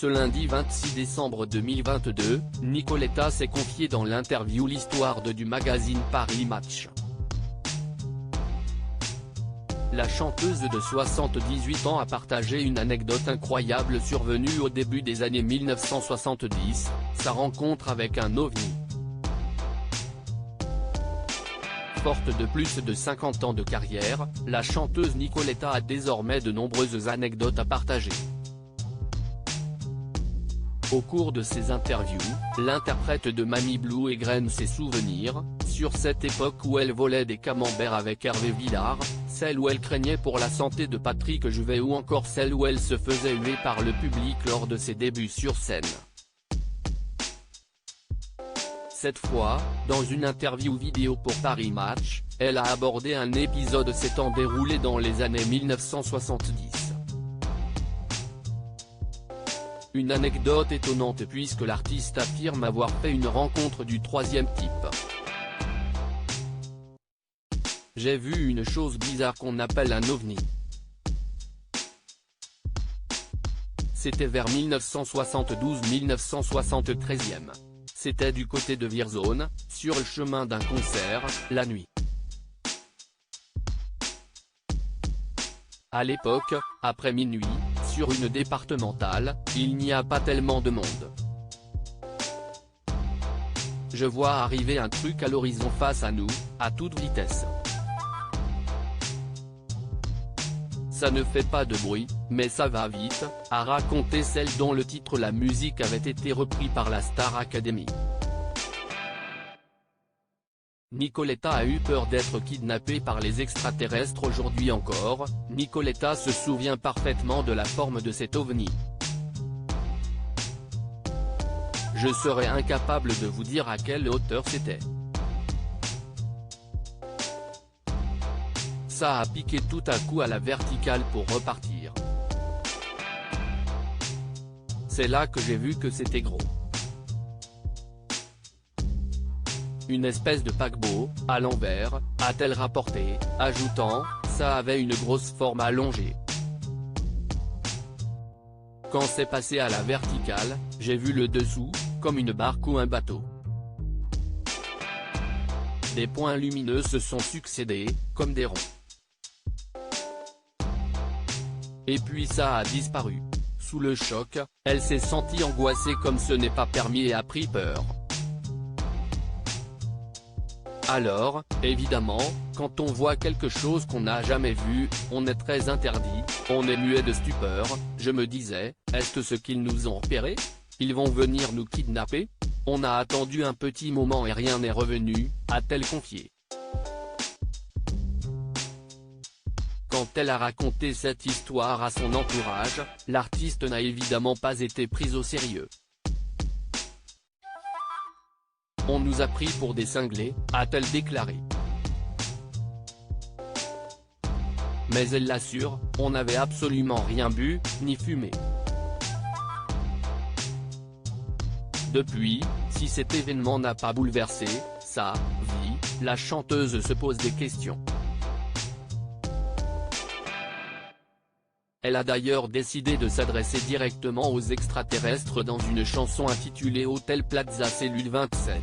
Ce lundi 26 décembre 2022, Nicoletta s'est confiée dans l'interview L'Histoire du magazine Paris Match. La chanteuse de 78 ans a partagé une anecdote incroyable survenue au début des années 1970, sa rencontre avec un ovni. Forte de plus de 50 ans de carrière, la chanteuse Nicoletta a désormais de nombreuses anecdotes à partager. Au cours de ses interviews, l'interprète de Mamie Blue égrène ses souvenirs, sur cette époque où elle volait des camemberts avec Hervé Villard, celle où elle craignait pour la santé de Patrick Juvet ou encore celle où elle se faisait huer par le public lors de ses débuts sur scène. Cette fois, dans une interview vidéo pour Paris Match, elle a abordé un épisode s'étant déroulé dans les années 1970. Une anecdote étonnante puisque l'artiste affirme avoir fait une rencontre du troisième type. J'ai vu une chose bizarre qu'on appelle un ovni. C'était vers 1972-1973. C'était du côté de Vierzon, sur le chemin d'un concert, la nuit. À l'époque, après minuit, sur une départementale, il n'y a pas tellement de monde. Je vois arriver un truc à l'horizon face à nous, à toute vitesse. Ça ne fait pas de bruit, mais ça va vite, a raconté celle dont le titre La musique avait été repris par la Star Academy. Nicoletta a eu peur d'être kidnappée par les extraterrestres aujourd'hui encore. Nicoletta se souvient parfaitement de la forme de cet ovni. Je serais incapable de vous dire à quelle hauteur c'était. Ça a piqué tout à coup à la verticale pour repartir. C'est là que j'ai vu que c'était gros. Une espèce de paquebot, à l'envers, a-t-elle rapporté, ajoutant, ça avait une grosse forme allongée. Quand c'est passé à la verticale, j'ai vu le dessous, comme une barque ou un bateau. Des points lumineux se sont succédés, comme des ronds. Et puis ça a disparu. Sous le choc, elle s'est sentie angoissée comme ce n'est pas permis et a pris peur. Alors, évidemment, quand on voit quelque chose qu'on n'a jamais vu, on est très interdit, on est muet de stupeur. Je me disais, est-ce ce qu'ils nous ont repérés? Ils vont venir nous kidnapper? On a attendu un petit moment et rien n'est revenu, a-t-elle confié. Quand elle a raconté cette histoire à son entourage, l'artiste n'a évidemment pas été prise au sérieux. On nous a pris pour des cinglés, a-t-elle déclaré. Mais elle l'assure, on n'avait absolument rien bu, ni fumé. Depuis, si cet événement n'a pas bouleversé sa vie, la chanteuse se pose des questions. Elle a d'ailleurs décidé de s'adresser directement aux extraterrestres dans une chanson intitulée Hotel Plaza Cellule 27.